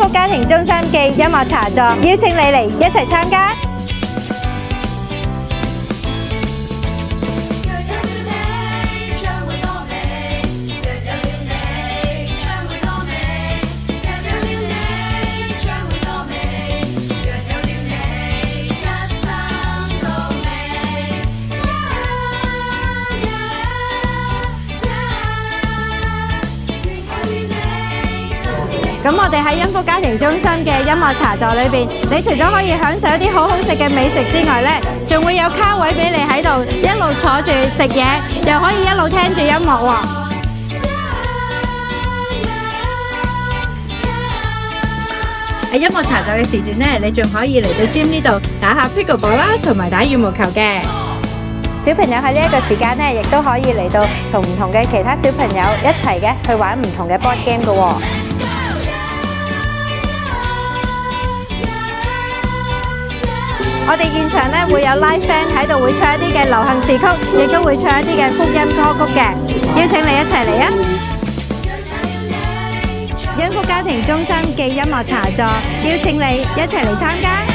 福家庭中心嘅音樂茶座，邀請你嚟一齊參加。咁我哋喺恩福家庭中心嘅音樂茶座裏邊，你除咗可以享受一啲好好食嘅美食之外呢，仲會有卡位俾你喺度一路坐住食嘢，又可以一路聽住音樂喎。喺音樂茶座嘅時段呢，你仲可以嚟到 gym 呢度打下 pickleball 啦，同埋打羽毛球嘅。小朋友喺呢一個時間呢，亦都可以嚟到同唔同嘅其他小朋友一齊嘅去玩唔同嘅 board game 嘅喎。我哋現場咧會有 live band 喺度，會唱一啲嘅流行時曲，亦都會唱一啲嘅福音歌曲嘅，邀請你一齊嚟啊！恩福家庭中心嘅音樂茶座，邀請你一齊嚟參加。